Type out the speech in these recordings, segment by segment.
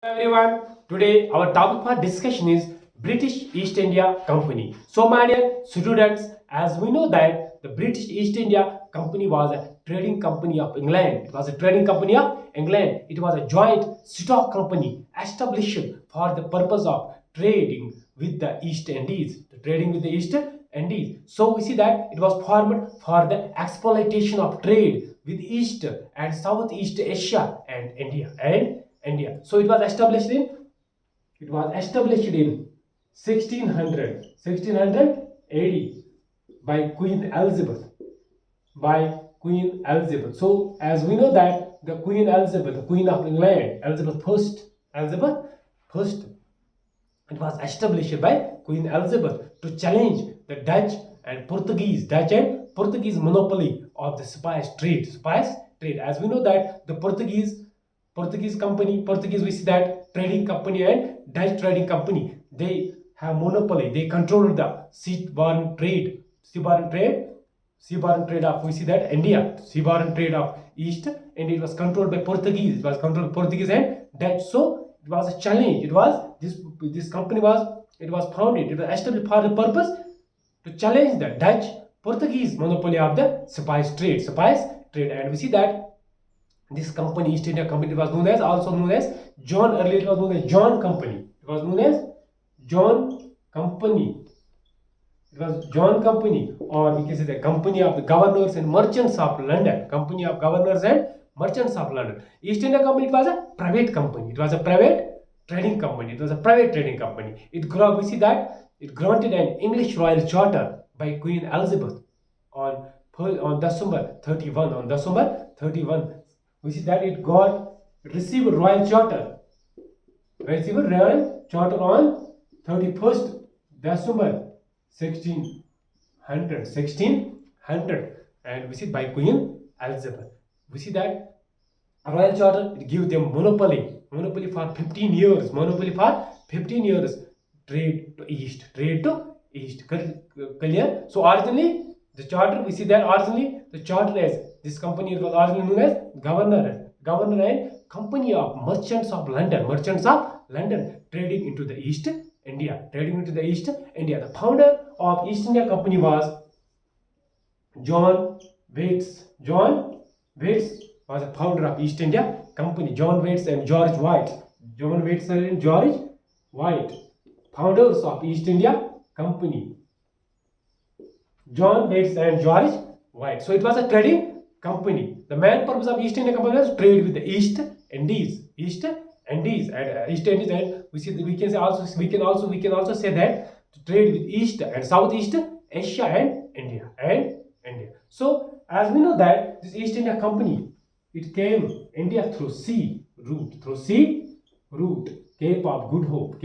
Everyone, today our topic for discussion is British East India Company. So my dear students, as we know that the British East India Company was a trading company of England. It was a trading company of England. It was a joint stock company established for the purpose of trading with the East Indies. Trading with the East Indies. So we see that it was formed for the exploitation of trade with East and Southeast Asia and India. So it was established in 1600 AD by Queen Elizabeth. So as we know that the Queen Elizabeth, the Queen of England, Elizabeth it was established by Queen Elizabeth to challenge the Dutch and Portuguese monopoly of the spice trade. As we know that the Portuguese, we see that trading company and Dutch trading company, they have monopoly. They control the seaborne trade of, we see that India, seaborne trade of East, and it was controlled by Portuguese. It was controlled by Portuguese and Dutch. So it was a challenge. This company was founded. It was established for the purpose to challenge the Dutch Portuguese monopoly of the spice trade. And we see that this company, East India Company, was also known as John. Earlier it was known as John Company. It was known as John Company. It was John Company, or we can say the Company of the Governors and Merchants of London. Company of Governors and Merchants of London. East India Company, it was a private company. It was a private trading company. We see that it granted an English royal charter by Queen Elizabeth on December 31. We see that it received royal charter. On 31st December 1600, and we see by Queen Elizabeth. We see that a royal charter, it gives them monopoly for 15 years. Trade to east. Clear? So originally the charter, we see that originally the charter as this company was originally known as Governor and Company of Merchants of London, trading into the East India. The founder of East India Company was John Waits. John Waits was the founder of East India Company. John Waits and George White. Founders of East India Company. John Waits and George White. So it was a trading company. The main purpose of East India Company was trade with the East Indies, and we can also say that to trade with East and Southeast Asia and India. So as we know that this East India Company, it came India through sea route, Cape of Good Hope.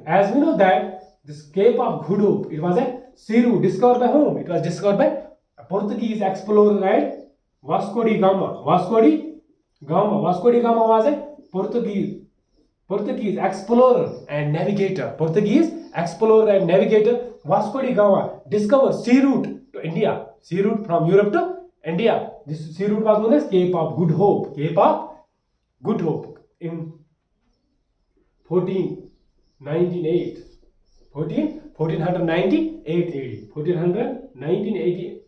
As we know that this Cape of Good Hope, it was a sea route discovered by whom? It was discovered by a Portuguese explorer, right? Vasco da Gama. Vasco da Gama was a Portuguese explorer and navigator. Vasco da Gama discovered sea route to India. Sea route from Europe to India. This sea route was known as Cape of Good Hope. In 1498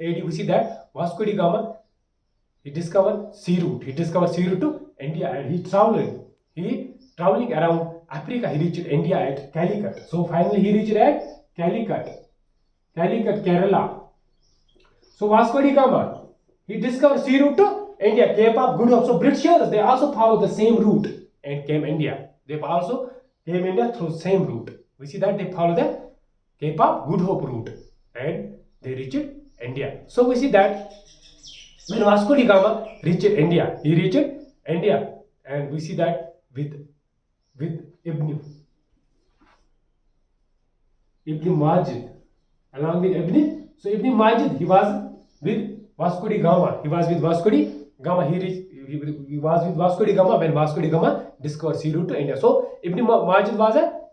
AD, we see that Vasco da Gama, he discovered sea route to India, and he traveling around Africa. He reached India at Calicut. So finally he reached at Calicut, Kerala. So Vasco da Gama, he discovered sea route to India, Cape of Good Hope. So Britishers, they also followed the same route and came India. They also came India through same route. We see that they follow the Cape of Good Hope route and they reached India. So we see that when Vasco da Gama reached India, and we see that with Ibn Majid, along with Ibn Majid, he was with Vasco da Gama. He was with Vasco da Gama when Vasco da Gama discovered sea route to India. So Ibn Majid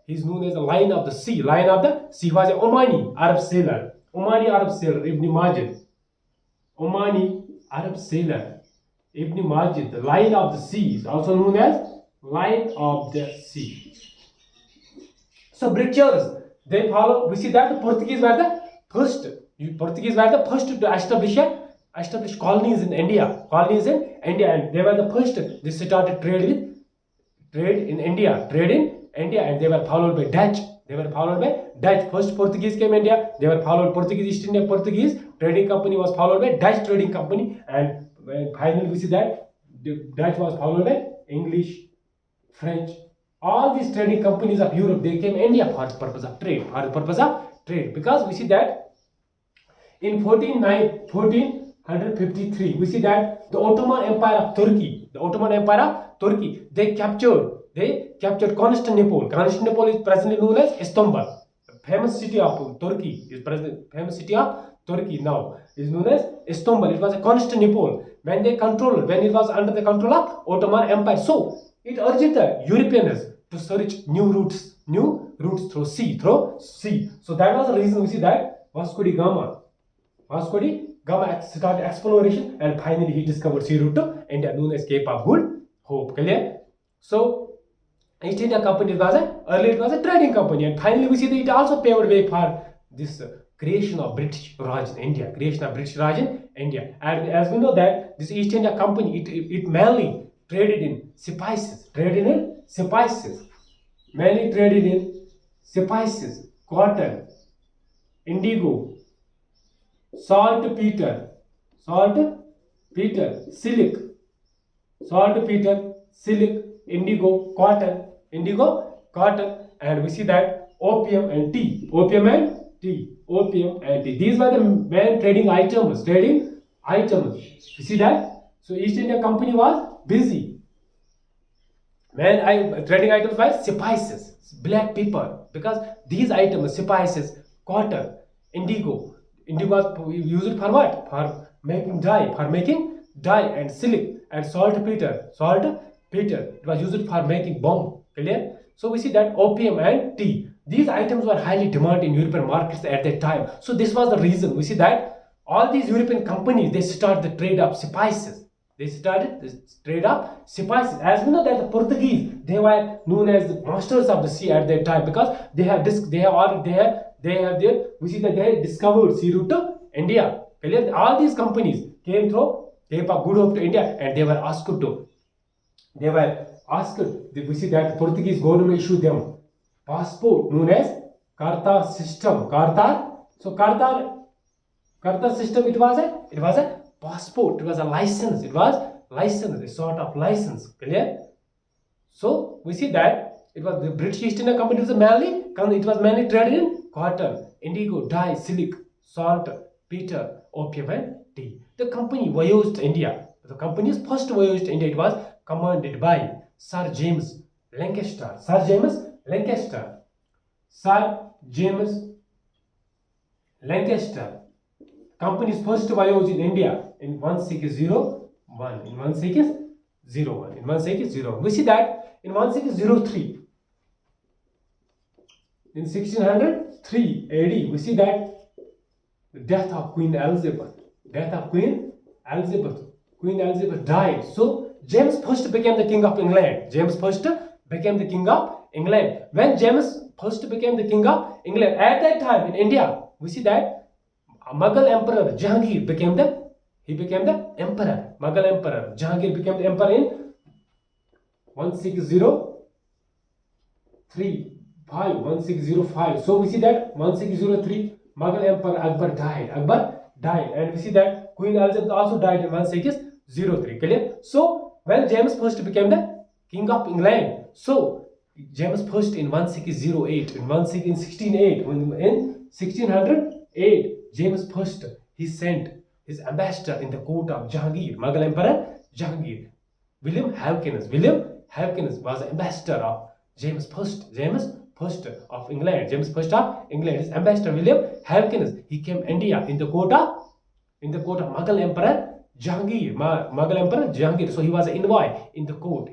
he's known as the Lion of the Sea. He was an Omani Arab sailor. Ibn Majid. Omani Arab sailor Ibn Majid, the Lion of the Sea, is also known as Lion of the Sea. So Britishers, they follow. We see that the Portuguese were the first. Portuguese were the first to establish colonies in India. Colonies in India, and they were the first. They started trade in India, and they were followed by Dutch. First Portuguese came India. They were followed Portuguese East India Portuguese trading company was followed by Dutch trading company, and finally we see that the Dutch was followed by English, French. All these trading companies of Europe, they came India for the purpose of trade. Because we see that in 1453, we see that the Ottoman Empire of Turkey, they captured Constantinople. Constantinople is presently known as Istanbul. The famous city of Turkey now is known as Istanbul. It was a Constantinople when it was under the control of Ottoman Empire. So it urged the Europeans to search new routes through sea. So that was the reason we see that Vasco da Gama started exploration, and finally he discovered sea route to India, known as Cape of Good Hope. Clear? So East India Company earlier it was a trading company, and finally we see that it also paved way for this creation of British Raj in India. And as we know that this East India Company, it mainly traded in spices, cotton, indigo, saltpeter, silk, indigo, cotton, and we see that opium and tea. These were the main trading items. You see that? So East India Company was busy. Trading items were spices, black pepper, because these items, spices, cotton, indigo was used for what? For making dye, and silk and saltpeter. It was used for making bomb. Clear? So we see that opium and tea. These items were highly demanded in European markets at that time. So this was the reason we see that all these European companies, they started the trade of spices. As we know that the Portuguese, they were known as the masters of the sea at that time, because we see that they discovered sea route to India. Clear? All these companies came through Cape of Good Hope to India, and they were asked. We see that the Portuguese government issued them passport known as Carta system. So Carta system, it was a passport. It was a license. A sort of license. Clear? So we see that it was the British East India Company. It was mainly traded in cotton, indigo, dye, silk, salt, peter, opium, and tea. The company voyaged to India. The company's first voyage to India, it was commanded by Sir James Lancaster. Company's first voyage in India in 1601. We see that in 1603, in 1603 AD, we see that the death of Queen Elizabeth. Queen Elizabeth died. So James I became the king of England. When James I became the king of England, at that time in India, we see that Mughal Emperor Jahangir became the emperor. Mughal Emperor Jahangir became the emperor in 1605. So we see that 1603 Mughal Emperor Akbar died, and we see that Queen Elizabeth also died in 1603. Clear? So when James I became the king of England, so James I in 1608, in 1608, James I, he sent his ambassador in the court of Jahangir, Mughal Emperor Jahangir. William Hawkins was the ambassador of James I of England. His ambassador William Hawkins, he came India in the court of Mughal Emperor Jahangir. So he was an envoy in the court.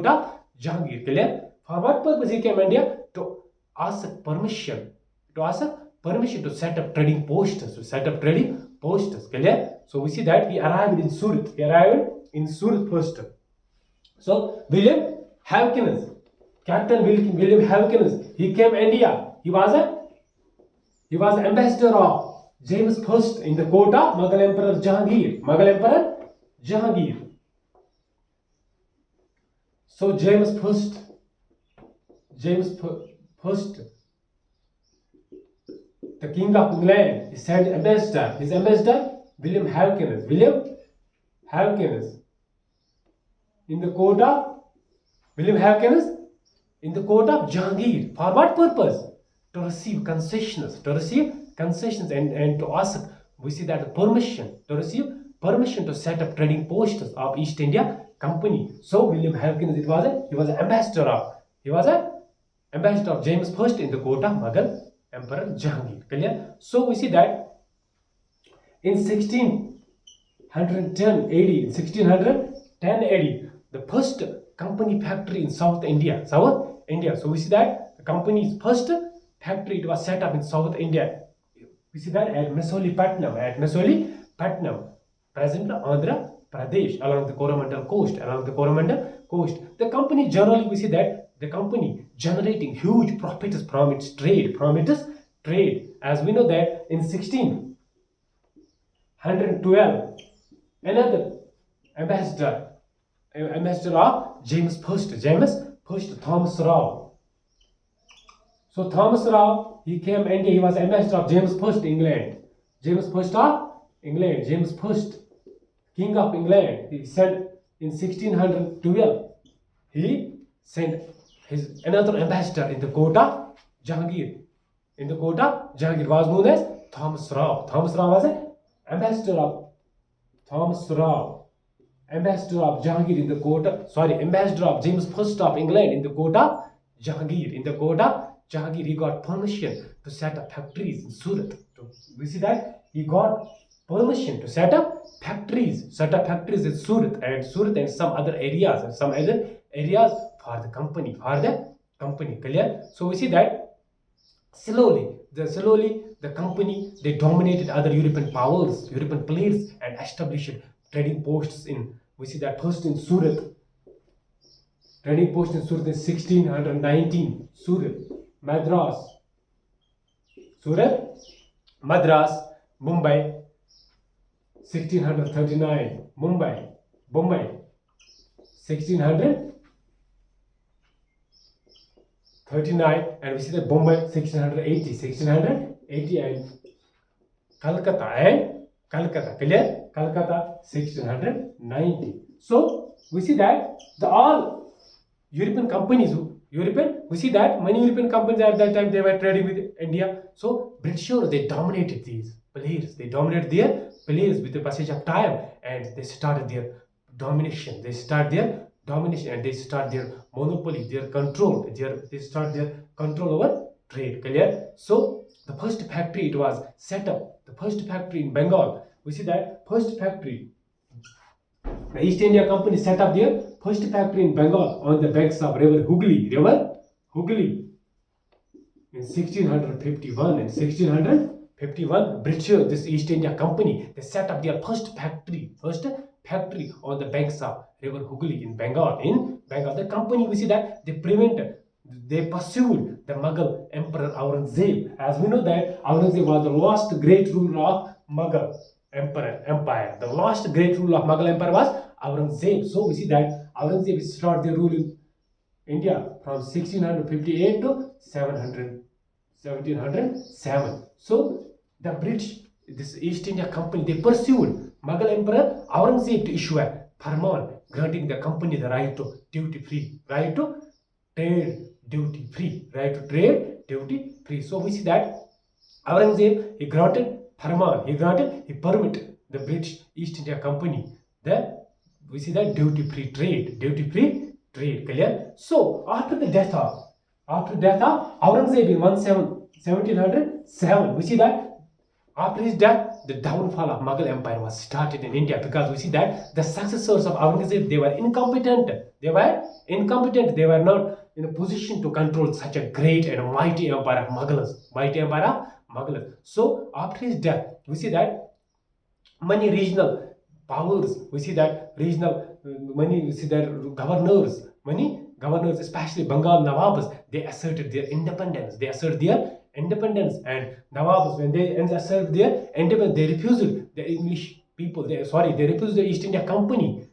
of Jahangir. Clear? For what purpose he came India? To ask permission to set up trading posts. Clear? So we see that he arrived in Surat. in Surat first. So William Hawkins, Captain William Hawkins, he came India. He was ambassador of James I in the court of Mughal Emperor Jahangir. Mughal Emperor Jahangir. So James I, the King of England, he sent ambassador. His ambassador William Hawkins. William Hawkins in the court of William Hawkins in the court of Jahangir. For what purpose? To receive concessions. And to ask, we see that permission, to receive permission to set up trading posts of East India Company. So William Hawkins, he was an ambassador of James I in the court of Mughal Emperor Jahangir. Clear? So we see that in 1610 AD, the first company factory in South India. So we see that the company's first factory, it was set up in South India. We see that at Mesolipatnam, present Andhra Pradesh, along the Coromandel coast. The company generally, we see that the company generating huge profits from its trade. As we know that in 1612, another ambassador of James I, Thomas Rao. So Thomas Rao, he came India. He was ambassador of James I, England. James I, King of England. He sent in 1612. He sent his another ambassador in the court of Jahangir. In the court of Jahangir was known as Thomas Rao. Thomas Rao was an ambassador of ambassador of Jahangir in the court. Ambassador of James I of England in the court of Jahangir. In the court of Jahangir, he got permission to set up factories in Surat. We see that he got permission to set up factories in Surat and some other areas for the company. Clear? So we see that slowly the company, they dominated other European players and established trading posts in. We see that first in Surat. Trading post in Surat in 1619. Madras, Mumbai, 1639. Bombay, 1639, and we see that Bombay 1680, and Calcutta, clear? Calcutta 1690. So we see that the all European companies, we see that many European companies at that time, they were trading with India. So Britishers, they dominated these players. They dominated their players with the passage of time, and they started their domination. They start their monopoly, their control. They start their control over trade. Clear? So the first factory, it was set up. The first factory in Bengal. We see that first factory. The East India Company set up their first factory in Bengal on the banks of river Hooghly. In 1651. In 1651, British, this East India Company, they set up their first factory on the banks of river Hooghly in Bengal. The company, we see that they pursued the Mughal Emperor Aurangzeb. As we know that Aurangzeb was the last great ruler of Mughal Empire. The last great ruler of Mughal Empire was Aurangzeb. So we see that Aurangzeb started their rule in India from 1658 to 1707. So the British, this East India Company, they pursued Mughal Emperor Aurangzeb to issue a farman granting the company the right to trade duty free. So we see that Aurangzeb, he granted permit the British East India Company we see that duty free trade. Clear? So after death of Aurangzeb in 1707, we see that after his death, the downfall of Mughal Empire was started in India, because we see that the successors of Aurangzeb, they were incompetent. They were not in a position to control such a great and mighty empire of Mughals. So after his death, we see that many regional powers. We see that regional many, we see that governors, many governors, especially Bengal Nawabs, they asserted their independence. They assert their independence, and Nawabs, when they assert their independence, they refused the English people. They refused the East India Company.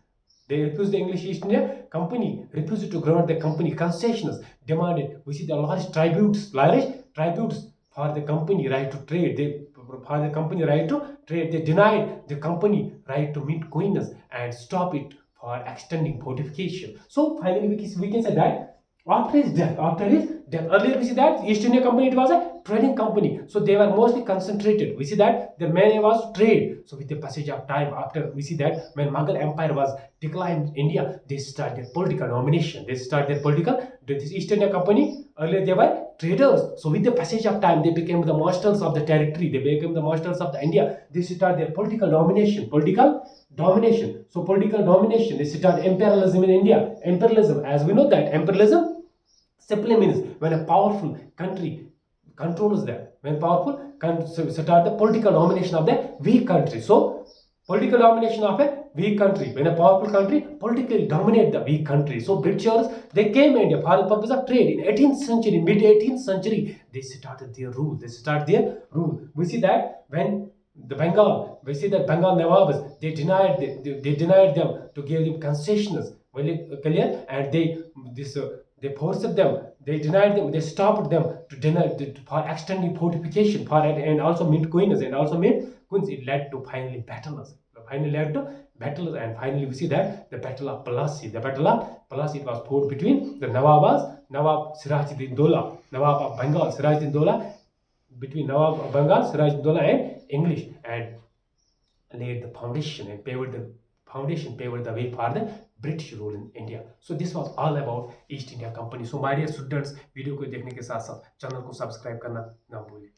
They refused the English East India Company, refused to grant the company concessions, demanded. We see the large tributes for the company right to trade. For the company right to trade, they denied the company right to mint coins and stop it for extending fortification. So finally, we can say that after his death, earlier we see that East India Company, it was a trading company, so they were mostly concentrated. We see that their main aim was trade. So with the passage of time, after we see that when Mughal Empire was declined in India, they started political domination. This East India Company, earlier they were traders. So with the passage of time, they became the masters of the territory. They became the masters of the India. They started their political domination. So political domination. They started imperialism in India. Imperialism, as we know that imperialism simply means when a powerful country controls them. When start the political domination of the weak country. So political domination of a weak country. When a powerful country politically dominate the weak country. So Britishers, they came in India for the purpose of trade. In 18th century, mid 18th century, they started their rule. We see that when the Bengal, we see that Bengal Nawabs, they denied them to give them concessions. Well, clear, and they forced them, they denied them, they stopped them to for extending fortification, and also mint coins, It led to battles, and finally we see that the Battle of Plassey. It was fought between the Nawab Sirajuddin Dola, Nawab of Bengal, Sirajuddin Dola, between Nawab of Bengal, Sirajuddin Dola and English, and laid the foundation and paved the way for the British rule in India. So this was all about East India Company. So my dear students, video को देखने के साथ साथ channel को subscribe करना ना भूलें.